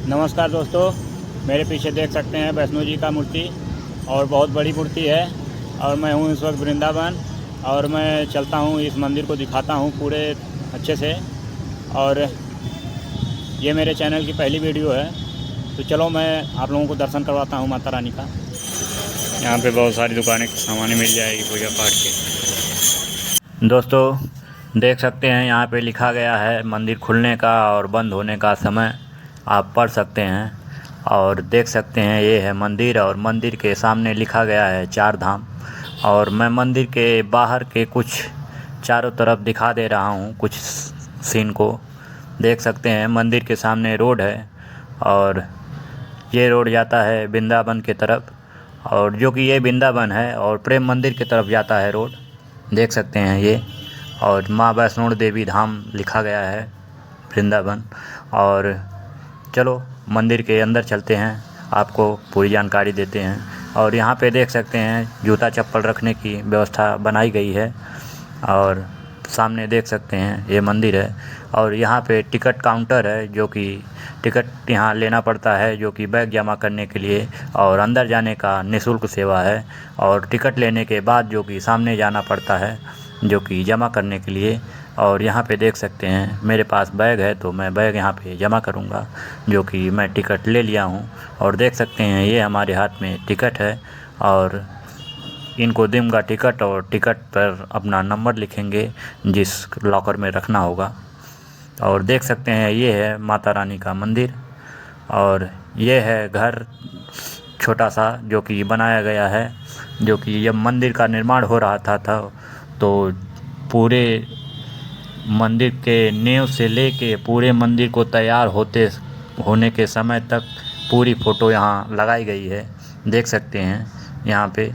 नमस्कार दोस्तों, मेरे पीछे देख सकते हैं वैष्णो जी का मूर्ति और बहुत बड़ी मूर्ति है। और मैं हूँ इस वक्त वृंदावन और मैं चलता हूँ इस मंदिर को दिखाता हूँ पूरे अच्छे से। और ये मेरे चैनल की पहली वीडियो है, तो चलो मैं आप लोगों को दर्शन करवाता हूँ माता रानी का। यहाँ पे बहुत सारी दुकानें सामान मिल जाएगी पूजा पाठ के। दोस्तों देख सकते हैं यहाँ पे लिखा गया है मंदिर खुलने का और बंद होने का समय, आप पढ़ सकते हैं। और देख सकते हैं ये है मंदिर और मंदिर के सामने लिखा गया है 4 धाम। और मैं मंदिर के बाहर के कुछ चारों तरफ दिखा दे रहा हूँ कुछ सीन को। देख सकते हैं मंदिर के सामने रोड है और ये रोड जाता है वृंदावन की तरफ, और जो कि ये वृंदावन है और प्रेम मंदिर की तरफ जाता है रोड। देख सकते हैं ये, और माँ वैष्णो देवी धाम लिखा गया है वृंदावन। और चलो मंदिर के अंदर चलते हैं, आपको पूरी जानकारी देते हैं। और यहाँ पे देख सकते हैं जूता चप्पल रखने की व्यवस्था बनाई गई है। और सामने देख सकते हैं ये मंदिर है और यहाँ पे टिकट काउंटर है, जो कि टिकट यहाँ लेना पड़ता है, जो कि बैग जमा करने के लिए। और अंदर जाने का निःशुल्क सेवा है। और टिकट लेने के बाद जो कि सामने जाना पड़ता है, जो कि जमा करने के लिए। और यहाँ पे देख सकते हैं मेरे पास बैग है, तो मैं बैग यहाँ पे जमा करूँगा, जो कि मैं टिकट ले लिया हूँ। और देख सकते हैं ये हमारे हाथ में टिकट है और इनको दूंगा टिकट, और टिकट पर अपना नंबर लिखेंगे जिस लॉकर में रखना होगा। और देख सकते हैं ये है माता रानी का मंदिर और ये है घर छोटा सा जो कि बनाया गया है। जो कि जब मंदिर का निर्माण हो रहा था तो पूरे मंदिर के नींव से लेके पूरे मंदिर को तैयार होने के समय तक पूरी फ़ोटो यहाँ लगाई गई है। देख सकते हैं यहाँ पे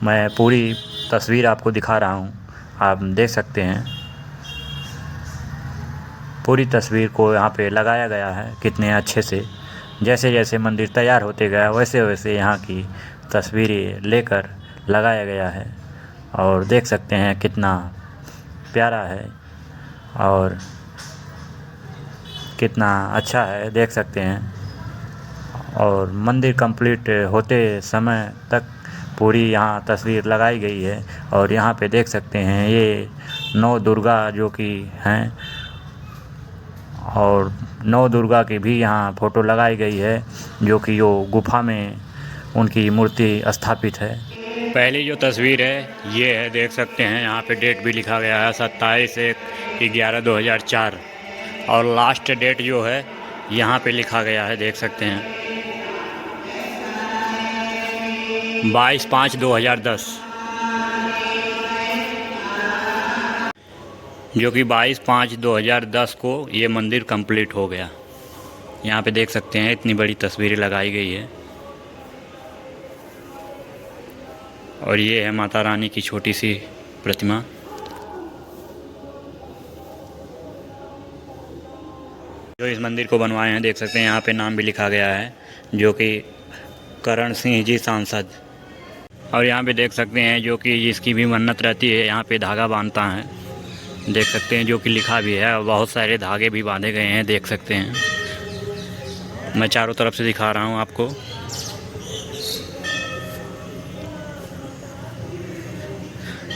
मैं पूरी तस्वीर आपको दिखा रहा हूँ, आप देख सकते हैं पूरी तस्वीर को यहाँ पे लगाया गया है कितने अच्छे से। जैसे जैसे मंदिर तैयार होते गया वैसे वैसे यहाँ की तस्वीरें लेकर लगाया गया है। और देख सकते हैं कितना प्यारा है और कितना अच्छा है, देख सकते हैं। और मंदिर कंप्लीट होते समय तक पूरी यहाँ तस्वीर लगाई गई है। और यहाँ पे देख सकते हैं ये 9 दुर्गा जो कि हैं, और 9 दुर्गा की भी यहाँ फ़ोटो लगाई गई है, जो कि वो गुफा में उनकी मूर्ति स्थापित है। पहली जो तस्वीर है ये है, देख सकते हैं यहाँ पे डेट भी लिखा गया है 27/11/2004। और लास्ट डेट जो है यहाँ पे लिखा गया है, देख सकते हैं 22/5/2010, जो कि 22/5/2010 को ये मंदिर कंप्लीट हो गया। यहाँ पे देख सकते हैं इतनी बड़ी तस्वीरें लगाई गई है। और ये है माता रानी की छोटी सी प्रतिमा। जो इस मंदिर को बनवाए हैं, देख सकते हैं यहाँ पे नाम भी लिखा गया है, जो कि करण सिंह जी सांसद। और यहाँ पे देख सकते हैं जो कि जिसकी भी मन्नत रहती है यहाँ पे धागा बांधता है, देख सकते हैं, जो कि लिखा भी है। और बहुत सारे धागे भी बांधे गए हैं, देख सकते हैं। मैं चारों तरफ से दिखा रहा हूँ आपको।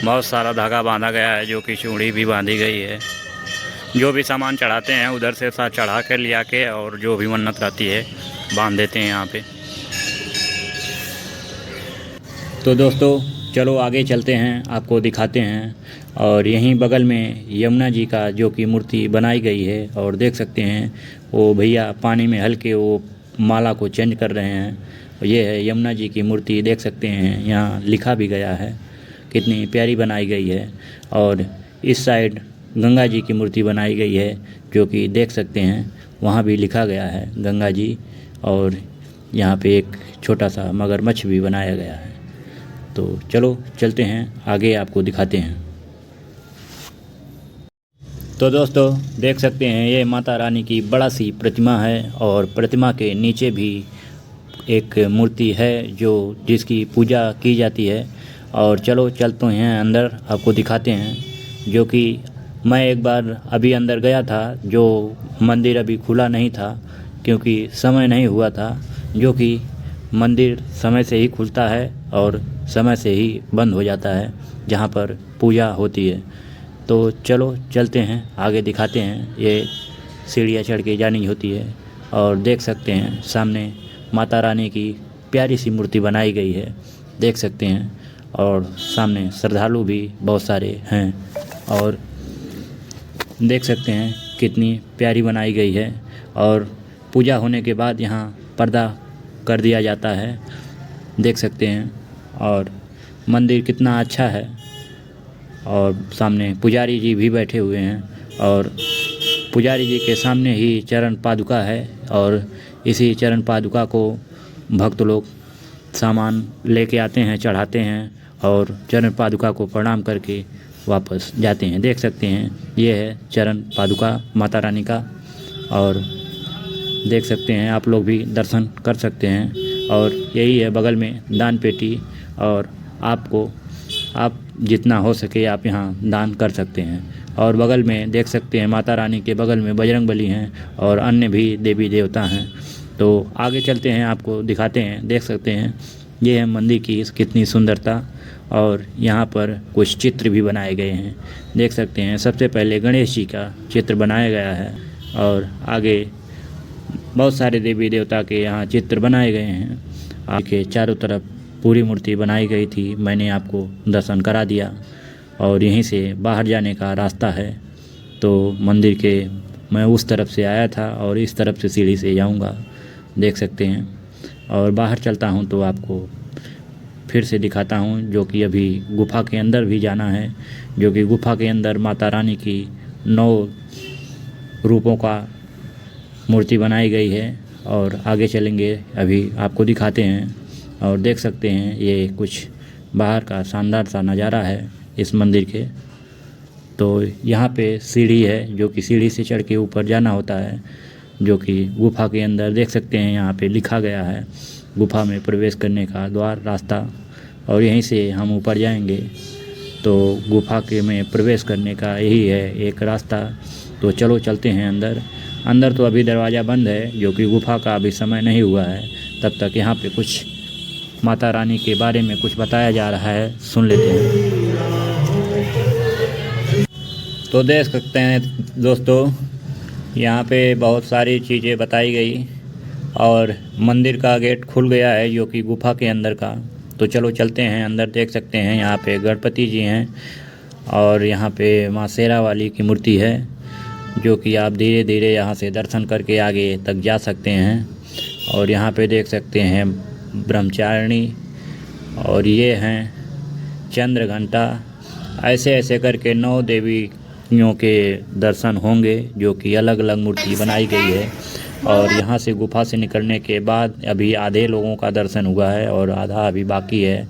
बहुत सारा धागा बांधा गया है, जो कि चूड़ी भी बांधी गई है। जो भी सामान चढ़ाते हैं उधर से साथ चढ़ा कर लिया के, और जो भी मन्नत रहती है बांध देते हैं यहाँ पे। तो दोस्तों चलो आगे चलते हैं, आपको दिखाते हैं। और यहीं बगल में यमुना जी का जो कि मूर्ति बनाई गई है। और देख सकते हैं वो भैया पानी में हल्के वो माला को चेंज कर रहे हैं। ये है यमुना जी की मूर्ति, देख सकते हैं यहाँ लिखा भी गया है, कितनी प्यारी बनाई गई है। और इस साइड गंगा जी की मूर्ति बनाई गई है, जो कि देख सकते हैं वहाँ भी लिखा गया है गंगा जी। और यहाँ पे एक छोटा सा मगरमच्छ भी बनाया गया है। तो चलो चलते हैं आगे, आपको दिखाते हैं। तो दोस्तों देख सकते हैं ये माता रानी की बड़ा सी प्रतिमा है, और प्रतिमा के नीचे भी एक मूर्ति है जो जिसकी पूजा की जाती है। और चलो चलते हैं अंदर, आपको दिखाते हैं। जो कि मैं एक बार अभी अंदर गया था, जो मंदिर अभी खुला नहीं था क्योंकि समय नहीं हुआ था, जो कि मंदिर समय से ही खुलता है और समय से ही बंद हो जाता है जहाँ पर पूजा होती है। तो चलो चलते हैं, आगे दिखाते हैं। ये सीढ़ियाँ चढ़ के जानी होती है और देख सकते हैं सामने माता रानी की प्यारी सी मूर्ति बनाई गई है, देख सकते हैं। और सामने श्रद्धालु भी बहुत सारे हैं और देख सकते हैं कितनी प्यारी बनाई गई है। और पूजा होने के बाद यहाँ पर्दा कर दिया जाता है, देख सकते हैं। और मंदिर कितना अच्छा है और सामने पुजारी जी भी बैठे हुए हैं और पुजारी जी के सामने ही चरण पादुका है और इसी चरण पादुका को भक्त लोग सामान लेके आते हैं, चढ़ाते हैं और चरण पादुका को प्रणाम करके वापस जाते हैं। देख सकते हैं ये है चरण पादुका माता रानी का और देख सकते हैं, आप लोग भी दर्शन कर सकते हैं। और यही है बगल में दान पेटी और आप जितना हो सके आप यहाँ दान कर सकते हैं। और बगल में देख सकते हैं माता रानी के बगल में बजरंगबली हैं और अन्य भी देवी देवता हैं। तो आगे चलते हैं, आपको दिखाते हैं। देख सकते हैं ये है मंदिर की कितनी सुंदरता और यहाँ पर कुछ चित्र भी बनाए गए हैं, देख सकते हैं। सबसे पहले गणेश जी का चित्र बनाया गया है और आगे बहुत सारे देवी देवता के यहाँ चित्र बनाए गए हैं। आगे चारों तरफ पूरी मूर्ति बनाई गई थी, मैंने आपको दर्शन करा दिया। और यहीं से बाहर जाने का रास्ता है, तो मंदिर के मैं उस तरफ से आया था और इस तरफ से सीढ़ी से जाऊंगा, देख सकते हैं। और बाहर चलता हूं तो आपको फिर से दिखाता हूं, जो कि अभी गुफा के अंदर भी जाना है, जो कि गुफा के अंदर माता रानी की 9 रूपों का मूर्ति बनाई गई है। और आगे चलेंगे, अभी आपको दिखाते हैं। और देख सकते हैं ये कुछ बाहर का शानदार सा नज़ारा है इस मंदिर के। तो यहाँ पे सीढ़ी है, जो कि सीढ़ी से चढ़ के ऊपर जाना होता है, जो कि गुफा के अंदर देख सकते हैं। यहाँ पे लिखा गया है गुफा में प्रवेश करने का द्वार, रास्ता। और यहीं से हम ऊपर जाएंगे तो गुफा के में प्रवेश करने का यही है एक रास्ता। तो चलो चलते हैं अंदर। अंदर तो अभी दरवाज़ा बंद है, जो कि गुफा का अभी समय नहीं हुआ है। तब तक यहाँ पे कुछ माता रानी के बारे में कुछ बताया जा रहा है, सुन लेते हैं। तो देख सकते हैं दोस्तों, यहाँ पे बहुत सारी चीज़ें बताई गई और मंदिर का गेट खुल गया है, जो कि गुफा के अंदर का। तो चलो चलते हैं अंदर। देख सकते हैं यहाँ पे गणपति जी हैं और यहाँ पे माँ शेरा वाली की मूर्ति है, जो कि आप धीरे धीरे यहाँ से दर्शन करके आगे तक जा सकते हैं। और यहाँ पे देख सकते हैं ब्रह्मचारिणी और ये हैं चंद्र घंटा। ऐसे ऐसे करके 9 देवियों के दर्शन होंगे, जो कि अलग अलग मूर्ति बनाई गई है। और यहाँ से गुफा से निकलने के बाद अभी आधे लोगों का दर्शन हुआ है और आधा अभी बाकी है।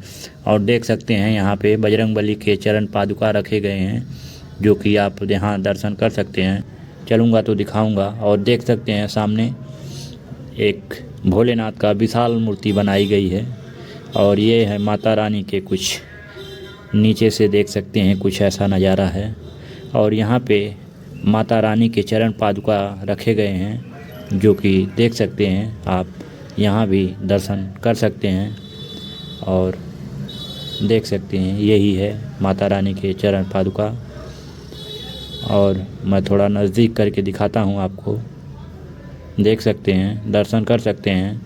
और देख सकते हैं यहाँ पे बजरंगबली के चरण पादुका रखे गए हैं, जो कि आप यहाँ दर्शन कर सकते हैं। चलूँगा तो दिखाऊंगा। और देख सकते हैं सामने एक भोलेनाथ का विशाल मूर्ति बनाई गई है और ये है माता रानी के कुछ नीचे से देख सकते हैं कुछ ऐसा नज़ारा है। और यहाँ पे माता रानी के चरण पादुका रखे गए हैं, जो कि देख सकते हैं आप यहाँ भी दर्शन कर सकते हैं। और देख सकते हैं यही है माता रानी के चरण पादुका। और मैं थोड़ा नज़दीक करके दिखाता हूँ आपको, देख सकते हैं, दर्शन कर सकते हैं।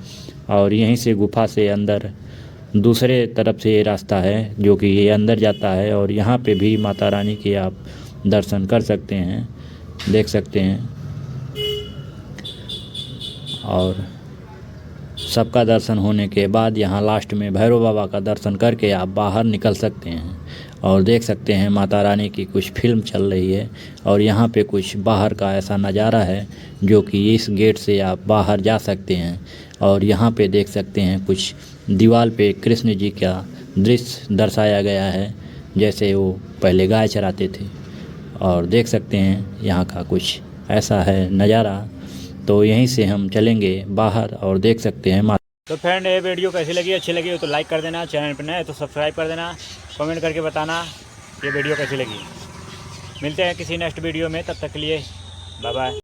और यहीं से गुफा से अंदर दूसरे तरफ से ये रास्ता है, जो कि ये अंदर जाता है। और यहाँ पे भी माता रानी के आप दर्शन कर सकते हैं, देख सकते हैं। और सबका दर्शन होने के बाद यहाँ लास्ट में भैरव बाबा का दर्शन करके आप बाहर निकल सकते हैं। और देख सकते हैं माता रानी की कुछ फिल्म चल रही है और यहाँ पे कुछ बाहर का ऐसा नज़ारा है, जो कि इस गेट से आप बाहर जा सकते हैं। और यहाँ पे देख सकते हैं कुछ दीवार पे कृष्ण जी का दृश्य दर्शाया गया है, जैसे वो पहले गाय चराते थे। और देख सकते हैं यहाँ का कुछ ऐसा है नज़ारा। तो यहीं से हम चलेंगे बाहर और देख सकते हैं तो फ्रेंड, ये वीडियो कैसी लगी, अच्छी लगी हो तो लाइक कर देना, चैनल पर नए तो सब्सक्राइब कर देना, कमेंट करके बताना ये वीडियो कैसी लगी। मिलते हैं किसी नेक्स्ट वीडियो में, तब तक के लिए बाय बाय।